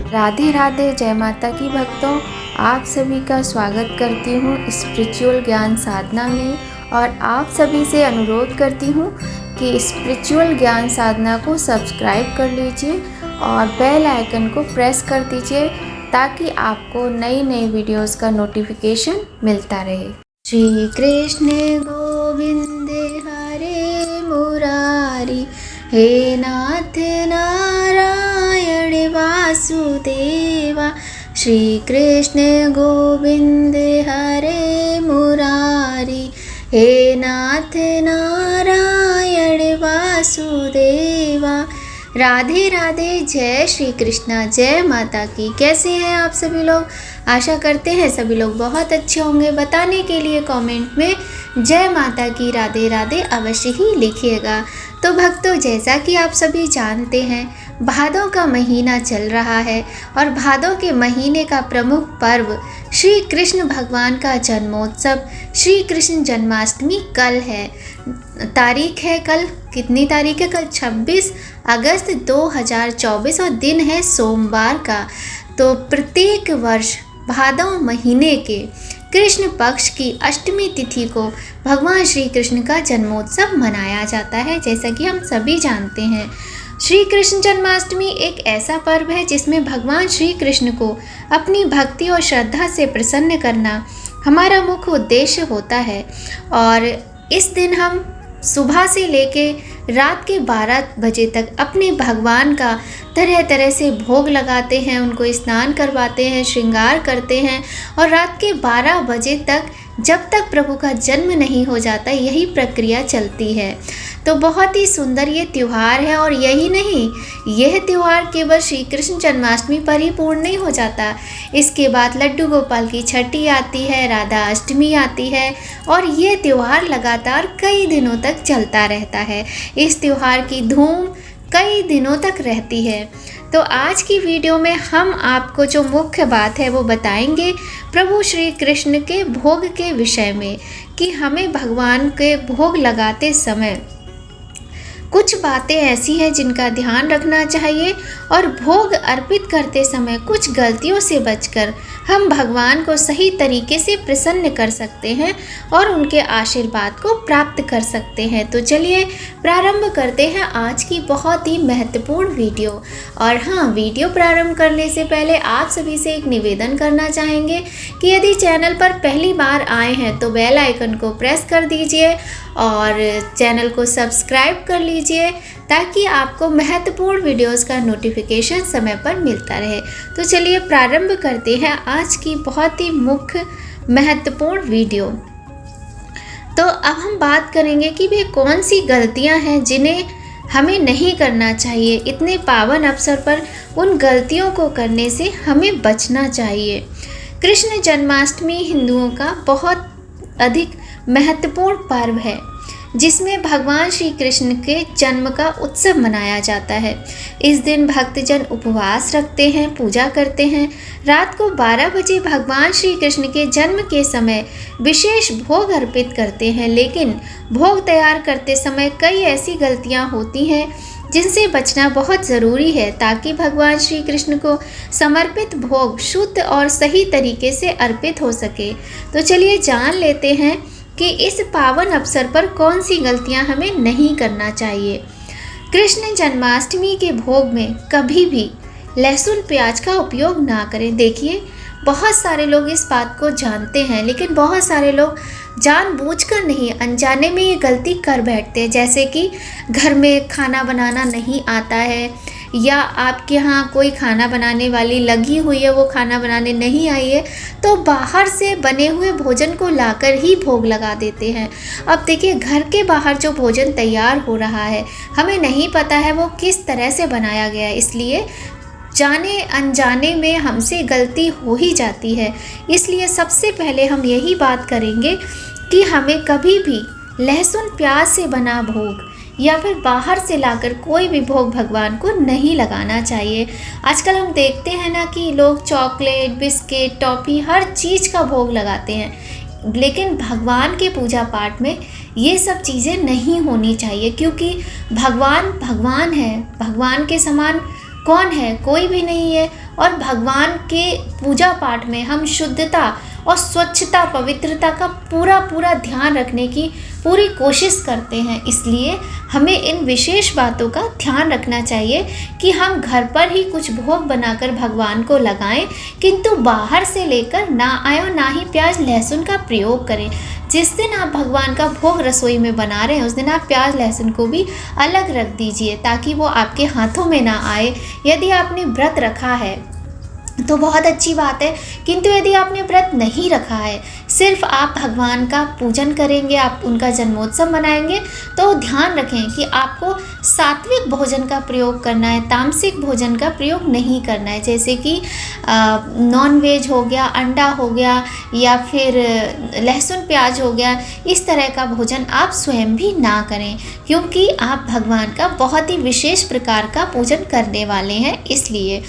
राधे राधे, जय माता की भक्तों। आप सभी का स्वागत करती हूँ स्पिरिचुअल ज्ञान साधना में और आप सभी से अनुरोध करती हूँ कि स्पिरिचुअल ज्ञान साधना को सब्सक्राइब कर लीजिए और बेल आइकन को प्रेस कर दीजिए ताकि आपको नई नई वीडियोस का नोटिफिकेशन मिलता रहे। श्री कृष्ण गोविंद हरे मुरारी, हे नाथ नारायण वासुदेवा। श्री कृष्ण गोविंद हरे मुरारी, हे नाथ नारायण वासुदेवा। राधे राधे, जय श्री कृष्णा, जय माता की। कैसे हैं आप सभी लोग? आशा करते हैं सभी लोग बहुत अच्छे होंगे। बताने के लिए कमेंट में जय माता की राधे राधे अवश्य ही लिखिएगा। तो भक्तों, जैसा कि आप सभी जानते हैं, भादों का महीना चल रहा है और भादों के महीने का प्रमुख पर्व श्री कृष्ण भगवान का जन्मोत्सव श्री कृष्ण जन्माष्टमी कल है। तारीख है कल, कितनी तारीख है? कल 26 अगस्त 2024 और दिन है सोमवार का। तो प्रत्येक वर्ष भादों महीने के कृष्ण पक्ष की अष्टमी तिथि को भगवान श्री कृष्ण का जन्मोत्सव मनाया जाता है, जैसा कि हम सभी जानते हैं। श्री कृष्ण जन्माष्टमी एक ऐसा पर्व है जिसमें भगवान श्री कृष्ण को अपनी भक्ति और श्रद्धा से प्रसन्न करना हमारा मुख्य उद्देश्य होता है। और इस दिन हम सुबह से लेके रात के 12 बजे तक अपने भगवान का तरह तरह से भोग लगाते हैं, उनको स्नान करवाते हैं, श्रृंगार करते हैं और रात के 12 बजे तक, जब तक प्रभु का जन्म नहीं हो जाता, यही प्रक्रिया चलती है। तो बहुत ही सुंदर ये त्यौहार है। और यही नहीं, यह त्यौहार केवल श्री कृष्ण जन्माष्टमी पर ही पूर्ण नहीं हो जाता। इसके बाद लड्डू गोपाल की छठी आती है, राधा अष्टमी आती है और ये त्यौहार लगातार कई दिनों तक चलता रहता है। इस त्यौहार की धूम कई दिनों तक रहती है। तो आज की वीडियो में हम आपको जो मुख्य बात है वो बताएंगे प्रभु श्री कृष्ण के भोग के विषय में, कि हमें भगवान के भोग लगाते समय कुछ बातें ऐसी हैं जिनका ध्यान रखना चाहिए और भोग अर्पित करते समय कुछ गलतियों से बचकर हम भगवान को सही तरीके से प्रसन्न कर सकते हैं और उनके आशीर्वाद को प्राप्त कर सकते हैं। तो चलिए प्रारंभ करते हैं आज की बहुत ही महत्वपूर्ण वीडियो। और हाँ, वीडियो प्रारंभ करने से पहले आप सभी से एक निवेदन करना चाहेंगे कि यदि चैनल पर पहली बार आए हैं तो बेल आइकन को प्रेस कर दीजिए और चैनल को सब्सक्राइब कर लीजिए ताकि आपको महत्वपूर्ण वीडियोस का नोटिफिकेशन समय पर मिलता रहे। तो चलिए प्रारंभ करते हैं आज की बहुत ही मुख्य महत्वपूर्ण वीडियो। तो अब हम बात करेंगे कि वे कौन सी गलतियां हैं जिन्हें हमें नहीं करना चाहिए। इतने पावन अवसर पर उन गलतियों को करने से हमें बचना चाहिए। कृष्ण जन्माष्टमी हिंदुओं का बहुत अधिक महत्वपूर्ण पर्व है जिसमें भगवान श्री कृष्ण के जन्म का उत्सव मनाया जाता है। इस दिन भक्तजन उपवास रखते हैं, पूजा करते हैं। रात को 12 बजे भगवान श्री कृष्ण के जन्म के समय विशेष भोग अर्पित करते हैं, लेकिन भोग तैयार करते समय कई ऐसी गलतियां होती हैं जिनसे बचना बहुत ज़रूरी है ताकि भगवान श्री कृष्ण को समर्पित भोग शुद्ध और सही तरीके से अर्पित हो सके। तो चलिए जान लेते हैं कि इस पावन अवसर पर कौन सी गलतियां हमें नहीं करना चाहिए। कृष्ण जन्माष्टमी के भोग में कभी भी लहसुन प्याज का उपयोग ना करें। देखिए, बहुत सारे लोग इस बात को जानते हैं, लेकिन बहुत सारे लोग जानबूझकर नहीं, अनजाने में ये गलती कर बैठते हैं। जैसे कि घर में खाना बनाना नहीं आता है या आपके यहाँ कोई खाना बनाने वाली लगी हुई है, वो खाना बनाने नहीं आई है, तो बाहर से बने हुए भोजन को लाकर ही भोग लगा देते हैं। अब देखिए, घर के बाहर जो भोजन तैयार हो रहा है, हमें नहीं पता है वो किस तरह से बनाया गया है, इसलिए जाने अनजाने में हमसे गलती हो ही जाती है। इसलिए सबसे पहले हम यही बात करेंगे कि हमें कभी भी लहसुन प्याज से बना भोग या फिर बाहर से लाकर कोई भी भोग भगवान को नहीं लगाना चाहिए। आजकल हम देखते हैं ना कि लोग चॉकलेट, बिस्किट, टॉफ़ी हर चीज़ का भोग लगाते हैं, लेकिन भगवान के पूजा पाठ में ये सब चीज़ें नहीं होनी चाहिए, क्योंकि भगवान भगवान है। भगवान के समान कौन है? कोई भी नहीं है। और भगवान के पूजा पाठ में हम शुद्धता और स्वच्छता पवित्रता का पूरा ध्यान रखने की पूरी कोशिश करते हैं। इसलिए हमें इन विशेष बातों का ध्यान रखना चाहिए कि हम घर पर ही कुछ भोग बनाकर भगवान को लगाएं, किंतु बाहर से लेकर ना आए और ना ही प्याज लहसुन का प्रयोग करें। जिस दिन आप भगवान का भोग रसोई में बना रहे हैं उस दिन आप प्याज लहसुन को भी अलग रख दीजिए ताकि वो आपके हाथों में ना आए। यदि आपने व्रत रखा है तो बहुत अच्छी बात है, किंतु यदि आपने व्रत नहीं रखा है, सिर्फ आप भगवान का पूजन करेंगे, आप उनका जन्मोत्सव मनाएंगे, तो ध्यान रखें कि आपको सात्विक भोजन का प्रयोग करना है, तामसिक भोजन का प्रयोग नहीं करना है। जैसे कि नॉन वेज हो गया, अंडा हो गया या फिर लहसुन प्याज हो गया, इस तरह का भोजन आप स्वयं भी ना करें, क्योंकि आप भगवान का बहुत ही विशेष प्रकार का पूजन करने वाले हैं। इसलिए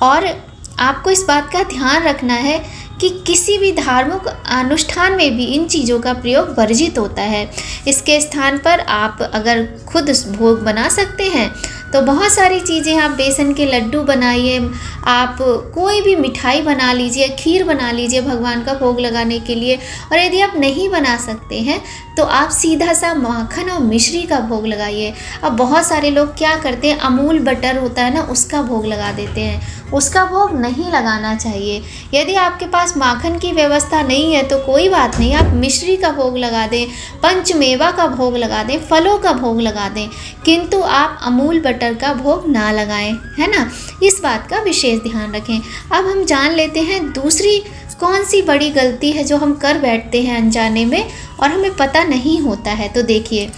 और आपको इस बात का ध्यान रखना है कि किसी भी धार्मिक अनुष्ठान में भी इन चीज़ों का प्रयोग वर्जित होता है। इसके स्थान पर आप अगर खुद भोग बना सकते हैं तो बहुत सारी चीज़ें, आप बेसन के लड्डू बनाइए, आप कोई भी मिठाई बना लीजिए, खीर बना लीजिए भगवान का भोग लगाने के लिए। और यदि आप नहीं बना सकते हैं तो आप सीधा सा माखन और मिश्री का भोग लगाइए। अब बहुत सारे लोग क्या करते हैं, अमूल बटर होता है ना, उसका भोग लगा देते हैं। उसका भोग नहीं लगाना चाहिए। यदि आपके पास माखन की व्यवस्था नहीं है तो कोई बात नहीं, आप मिश्री का भोग लगा दें, पंचमेवा का भोग लगा दें, फलों का भोग लगा दें, किंतु आप अमूल बटर का भोग ना लगाएं, है ना। इस बात का विशेष ध्यान रखें। अब हम जान लेते हैं दूसरी कौन सी बड़ी गलती है जो हम कर बैठते हैं अनजाने में और हमें पता नहीं होता है। तो देखिए,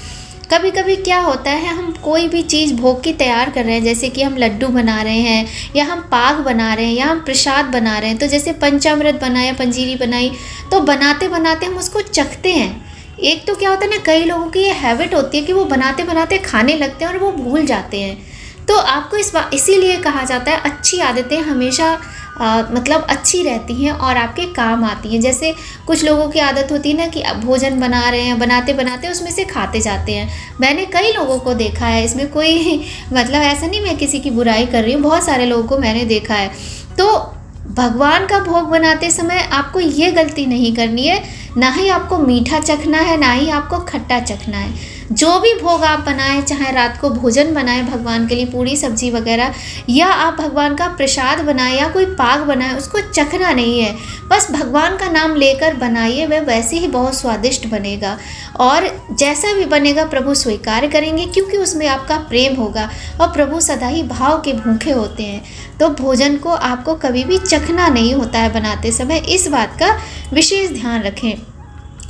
कभी कभी क्या होता है, हम कोई भी चीज़ भोग की तैयार कर रहे हैं, जैसे कि हम लड्डू बना रहे हैं या हम पाग बना रहे हैं या हम प्रसाद बना रहे हैं, तो जैसे पंचामृत बनाया, पंजीरी बनाई, तो बनाते बनाते हम उसको चखते हैं। एक तो क्या होता है ना, कई लोगों की ये हैबिट होती है कि वो बनाते बनाते खाने लगते हैं और वो भूल जाते हैं। तो आपको इसीलिए कहा जाता है अच्छी आदतें हमेशा मतलब अच्छी रहती हैं और आपके काम आती हैं। जैसे कुछ लोगों की आदत होती है ना कि भोजन बना रहे हैं, बनाते बनाते उसमें से खाते जाते हैं। मैंने कई लोगों को देखा है, इसमें कोई मतलब ऐसा नहीं मैं किसी की बुराई कर रही हूँ, बहुत सारे लोगों को मैंने देखा है। तो भगवान का भोग बनाते समय आपको ये गलती नहीं करनी है, ना ही आपको मीठा चखना है, ना ही आपको खट्टा चखना है। जो भी भोग आप बनाएं, चाहे रात को भोजन बनाएं भगवान के लिए, पूड़ी सब्जी वगैरह, या आप भगवान का प्रसाद बनाएं या कोई पाग बनाएं, उसको चखना नहीं है, बस भगवान का नाम लेकर बनाइए। वह वैसे ही बहुत स्वादिष्ट बनेगा और जैसा भी बनेगा प्रभु स्वीकार करेंगे, क्योंकि उसमें आपका प्रेम होगा और प्रभु सदा ही भाव के भूखे होते हैं। तो भोजन को आपको कभी भी चखना नहीं होता है बनाते समय, इस बात का विशेष ध्यान रखें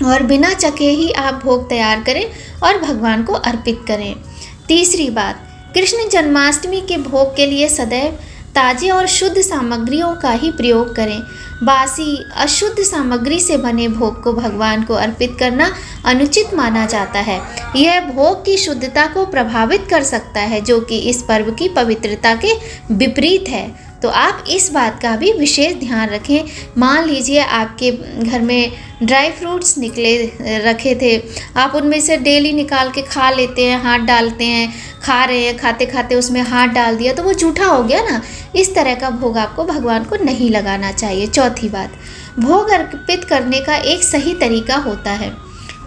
और बिना चखे ही आप भोग तैयार करें और भगवान को अर्पित करें। तीसरी बात, कृष्ण जन्माष्टमी के भोग के लिए सदैव ताजे और शुद्ध सामग्रियों का ही प्रयोग करें। बासी अशुद्ध सामग्री से बने भोग को भगवान को अर्पित करना अनुचित माना जाता है। यह भोग की शुद्धता को प्रभावित कर सकता है, जो कि इस पर्व की पवित्रता के विपरीत है। तो आप इस बात का भी विशेष ध्यान रखें। मान लीजिए आपके घर में ड्राई फ्रूट्स रखे थे, आप उनमें से डेली निकाल के खा लेते हैं, हाथ डालते हैं, खा रहे हैं, खाते खाते उसमें हाथ डाल दिया तो वो जूठा हो गया ना। इस तरह का भोग आपको भगवान को नहीं लगाना चाहिए। चौथी बात, भोग अर्पित करने का एक सही तरीका होता है।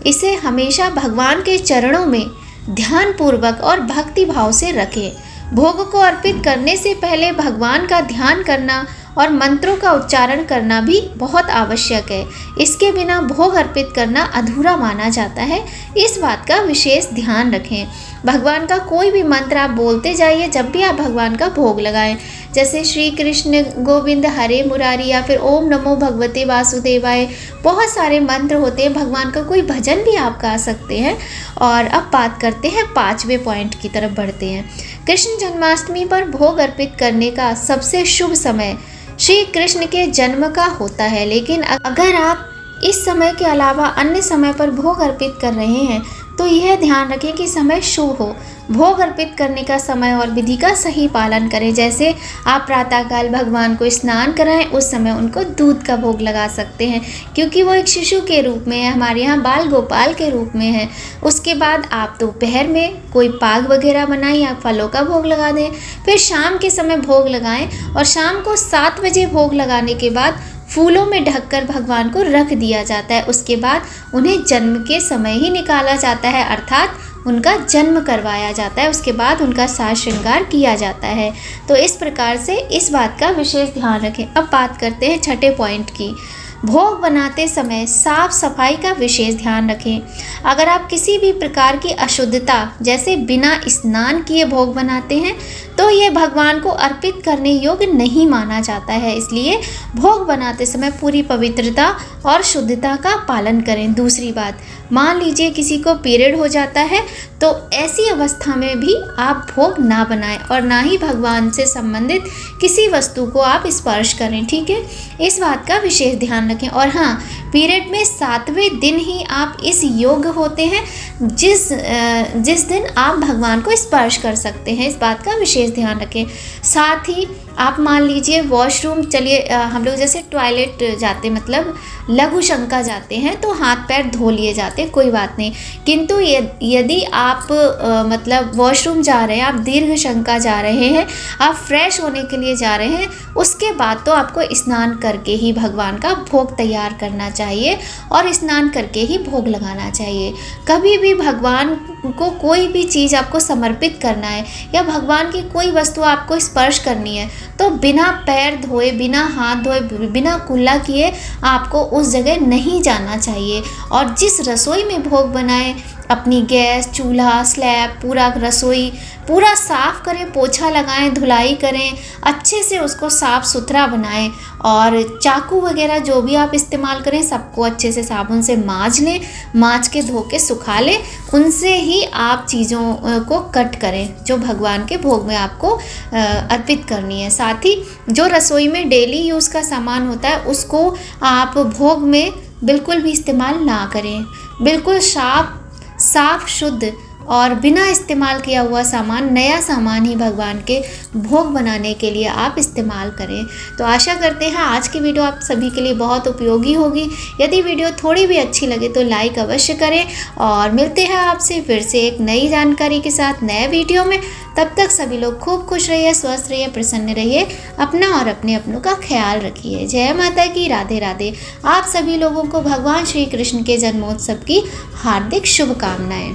इसे हमेशा भगवान के चरणों में ध्यानपूर्वक और भक्ति भाव से रखें। भोग को अर्पित करने से पहले भगवान का ध्यान करना और मंत्रों का उच्चारण करना भी बहुत आवश्यक है। इसके बिना भोग अर्पित करना अधूरा माना जाता है। इस बात का विशेष ध्यान रखें। भगवान का कोई भी मंत्र आप बोलते जाइए जब भी आप भगवान का भोग लगाएं, जैसे श्री कृष्ण गोविंद हरे मुरारी या फिर ओम नमो भगवते वासुदेवाय। बहुत सारे मंत्र होते हैं। भगवान का कोई भजन भी आप गा सकते हैं। और अब बात करते हैं 5वें पॉइंट की तरफ बढ़ते हैं। कृष्ण जन्माष्टमी पर भोग अर्पित करने का सबसे शुभ समय श्री कृष्ण के जन्म का होता है, लेकिन अगर आप इस समय के अलावा अन्य समय पर भोग अर्पित कर रहे हैं तो यह ध्यान रखें कि समय शुभ हो। भोग अर्पित करने का समय और विधि का सही पालन करें। जैसे आप प्रातःकाल भगवान को स्नान कराएं, उस समय उनको दूध का भोग लगा सकते हैं, क्योंकि वो एक शिशु के रूप में है, हमारे यहाँ बाल गोपाल के रूप में है। उसके बाद आप दोपहर में कोई पाग वगैरह बनाएं या फलों का भोग लगा दें। फिर शाम के समय भोग लगाएं और शाम को 7 बजे भोग लगाने के बाद फूलों में ढककर भगवान को रख दिया जाता है। उसके बाद उन्हें जन्म के समय ही निकाला जाता है, अर्थात उनका जन्म करवाया जाता है। उसके बाद उनका साज श्रृंगार किया जाता है। तो इस प्रकार से इस बात का विशेष ध्यान रखें। अब बात करते हैं छठे पॉइंट की। भोग बनाते समय साफ सफाई का विशेष ध्यान रखें। अगर आप किसी भी प्रकार की अशुद्धता, जैसे बिना स्नान किए भोग बनाते हैं, तो ये भगवान को अर्पित करने योग्य नहीं माना जाता है। इसलिए भोग बनाते समय पूरी पवित्रता और शुद्धता का पालन करें। दूसरी बात, मान लीजिए किसी को पीरियड हो जाता है, तो ऐसी अवस्था में भी आप भोग ना बनाएं और ना ही भगवान से संबंधित किसी वस्तु को आप स्पर्श करें। ठीक है, इस बात का विशेष ध्यान रखें। और हाँ, पीरियड में 7वें दिन ही आप इस योग्य होते हैं जिस दिन आप भगवान को स्पर्श कर सकते हैं। इस बात का विशेष ध्यान रखें। साथ ही आप मान लीजिए वॉशरूम, चलिए हम लोग जैसे टॉयलेट जाते, मतलब लघु शंका जाते हैं, तो हाथ पैर धो लिए जाते हैं, कोई बात नहीं। किंतु यदि आप मतलब वॉशरूम जा रहे हैं, आप दीर्घ शंका जा रहे हैं, आप फ्रेश होने के लिए जा रहे हैं, उसके बाद तो आपको स्नान करके ही भगवान का भोग तैयार करना चाहिए और स्नान करके ही भोग लगाना चाहिए। कभी भी भगवान को कोई भी चीज़ आपको समर्पित करना है या भगवान की कोई वस्तु आपको स्पर्श करनी है, तो बिना पैर धोए, बिना हाथ धोए, बिना कुल्ला किए आपको उस जगह नहीं जाना चाहिए। और जिस रसोई में भोग बनाए, अपनी गैस, चूल्हा, स्लैब, पूरा रसोई पूरा साफ़ करें, पोछा लगाएं, धुलाई करें, अच्छे से उसको साफ़ सुथरा बनाएं। और चाकू वगैरह जो भी आप इस्तेमाल करें, सबको अच्छे से साबुन से मांज लें, मांज के धो के सुखा लें। उनसे ही आप चीज़ों को कट करें जो भगवान के भोग में आपको अर्पित करनी है। साथ ही जो रसोई में डेली यूज़ का सामान होता है, उसको आप भोग में बिल्कुल भी इस्तेमाल ना करें। बिल्कुल साफ शुद्ध और बिना इस्तेमाल किया हुआ सामान, नया सामान ही भगवान के भोग बनाने के लिए आप इस्तेमाल करें। तो आशा करते हैं आज की वीडियो आप सभी के लिए बहुत उपयोगी होगी। यदि वीडियो थोड़ी भी अच्छी लगे तो लाइक अवश्य करें और मिलते हैं आपसे फिर से एक नई जानकारी के साथ नए वीडियो में। तब तक सभी लोग खूब खुश रहिए, स्वस्थ रहिए, प्रसन्न रहिए, अपना और अपने अपनों का ख्याल रखिए। जय माता की, राधे राधे। आप सभी लोगों को भगवान श्री कृष्ण के जन्मोत्सव की हार्दिक शुभकामनाएं।